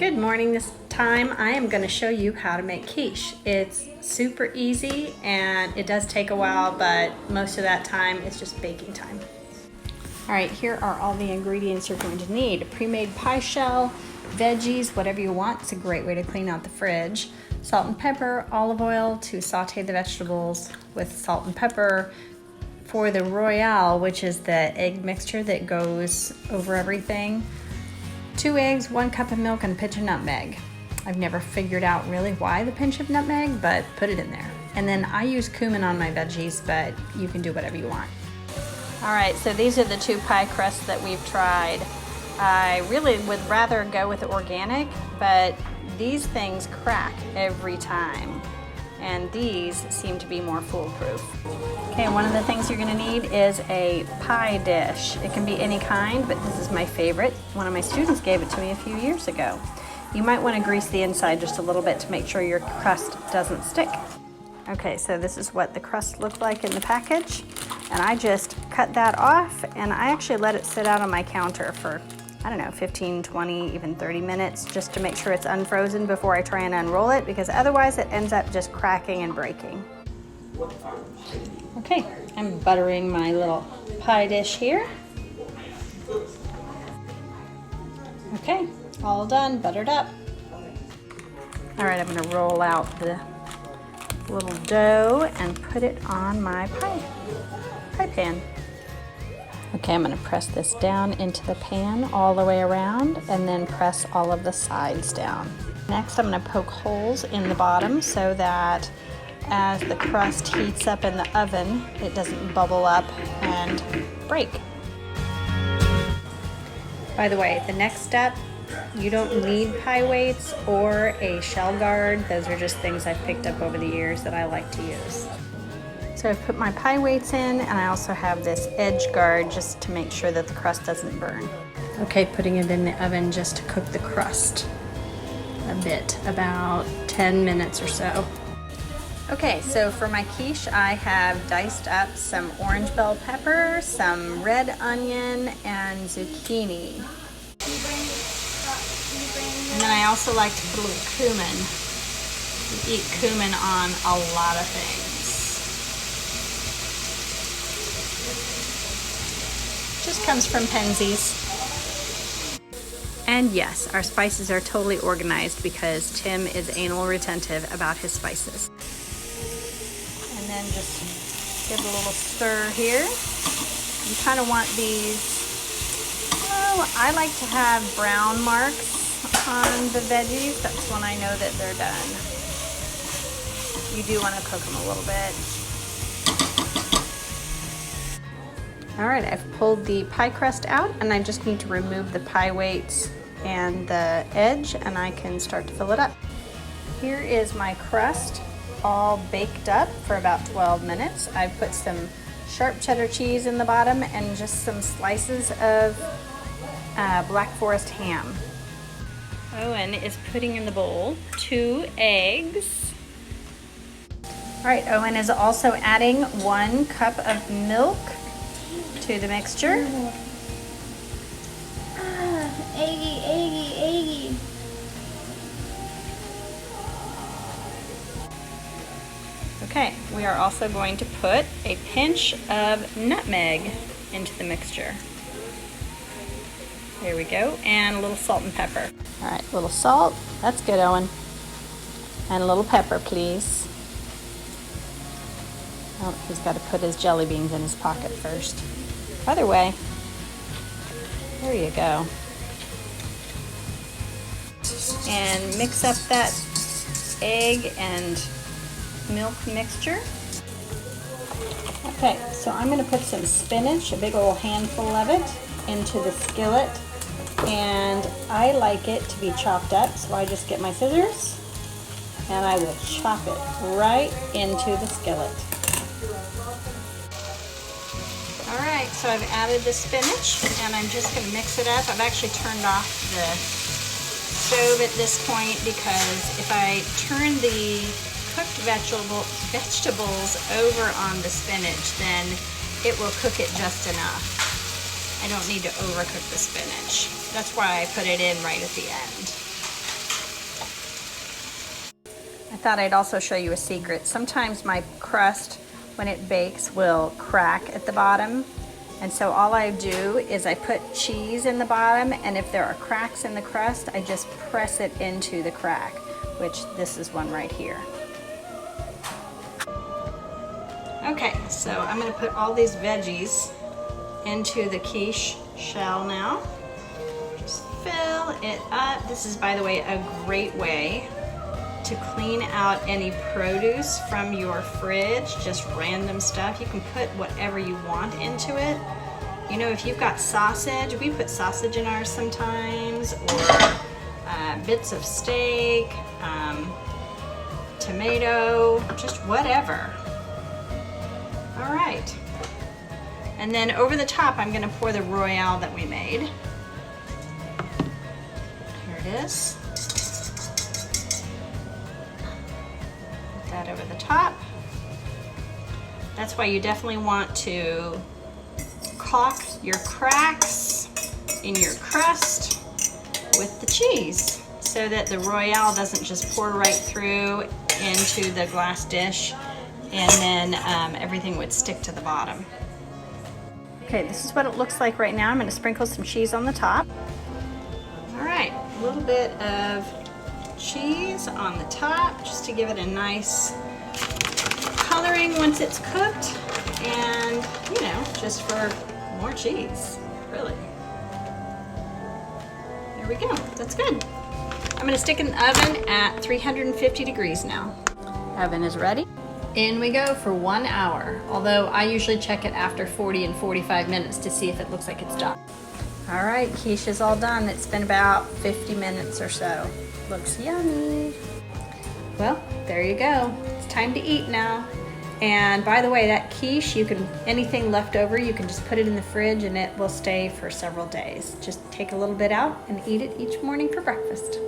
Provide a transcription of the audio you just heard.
Good morning. This time I am going to show you how to make quiche. It's super easy and it does take a while, but most of that time it's just baking time. All right, here are all the ingredients you're going to need. A pre-made pie shell, veggies, whatever you want. It's a great way to clean out the fridge. Salt and pepper, olive oil to saute the vegetables with salt and pepper. For the Royale, which is the egg mixture that goes over everything, 2 eggs, 1 cup of milk, and a pinch of nutmeg. I've never figured out really why the pinch of nutmeg, but put it in there. And then I use cumin on my veggies, but you can do whatever you want. All right, so these are the 2 pie crusts that we've tried. I really would rather go with organic, but these things crack every time. And these seem to be more foolproof. Okay, one of the things you're gonna need is a pie dish. It can be any kind, but this is my favorite. One of my students gave it to me a few years ago. You might wanna grease the inside just a little bit to make sure your crust doesn't stick. Okay, so this is what the crust looked like in the package. And I just cut that off, and I actually let it sit out on my counter for, I don't know, 15, 20, even 30 minutes just to make sure it's unfrozen before I try and unroll it, because otherwise it ends up just cracking and breaking. Okay, I'm buttering my little pie dish here. Okay, all done, buttered up. All right, I'm gonna roll out the little dough and put it on my pie pan. Okay, I'm gonna press this down into the pan all the way around and then press all of the sides down. Next, I'm gonna poke holes in the bottom so that as the crust heats up in the oven, it doesn't bubble up and break. By the way, the next step, you don't need pie weights or a shell guard. Those are just things I've picked up over the years that I like to use. So I've put my pie weights in, and I also have this edge guard just to make sure that the crust doesn't burn. Okay, putting it in the oven just to cook the crust a bit, about 10 minutes or so. Okay, so for my quiche, I have diced up some orange bell pepper, some red onion, and zucchini. And then I also like to put a little cumin. You eat cumin on a lot of things. Just comes from Penzies. And yes, our spices are totally organized because Tim is anal retentive about his spices. And then just give a little stir here. You kind of want these, well, I like to have brown marks on the veggies. That's when I know that they're done. You do want to cook them a little bit. All right, I've pulled the pie crust out, and I just need to remove the pie weights and the edge, and I can start to fill it up. Here is my crust all baked up for about 12 minutes. I've put some sharp cheddar cheese in the bottom and just some slices of Black Forest ham. Owen is putting in the bowl 2 eggs. All right, Owen is also adding 1 cup of milk to the mixture. Eggy. Okay, we are also going to put a pinch of nutmeg into the mixture. There we go, and a little salt and pepper. All right, a little salt, that's good, Owen. And a little pepper, please. Oh, he's got to put his jelly beans in his pocket first. Other way. There you go. And mix up that egg and milk mixture. Okay, so I'm going to put some spinach, a big old handful of it, into the skillet. And I like it to be chopped up, so I just get my scissors and I will chop it right into the skillet. All right, so I've added the spinach and I'm just gonna mix it up. I've actually turned off the stove at this point because if I turn the cooked vegetables over on the spinach, then it will cook it just enough. I don't need to overcook the spinach. That's why I put it in right at the end. thought I'd also show you a secret. Sometimes my crust, when it bakes, will crack at the bottom. And so all I do is I put cheese in the bottom, and if there are cracks in the crust, I just press it into the crack, which this is one right here. Okay, so I'm gonna put all these veggies into the quiche shell now. Just fill it up. This is, by the way, a great way to clean out any produce from your fridge, just random stuff. You can put whatever you want into it. You know, if you've got sausage, we put sausage in ours sometimes, or bits of steak, tomato, just whatever. All right. And then over the top, I'm gonna pour the Royale that we made. Here it is. That over the top. That's why you definitely want to caulk your cracks in your crust with the cheese so that the Royale doesn't just pour right through into the glass dish, and then everything would stick to the bottom. Okay, this is what it looks like right now. I'm going to sprinkle some cheese on the top. All right, a little bit of cheese on the top just to give it a nice coloring once it's cooked, and you know, just for more cheese, really. There we go, that's good. I'm gonna stick in the oven at 350 degrees now. Oven is ready. In we go for 1 hour, although I usually check it after 40 and 45 minutes to see if it looks like it's done. All right, quiche is all done. It's been about 50 minutes or so. Looks yummy. Well, there you go. It's time to eat now. And by the way, that quiche, anything left over, you can just put it in the fridge and it will stay for several days. Just take a little bit out and eat it each morning for breakfast.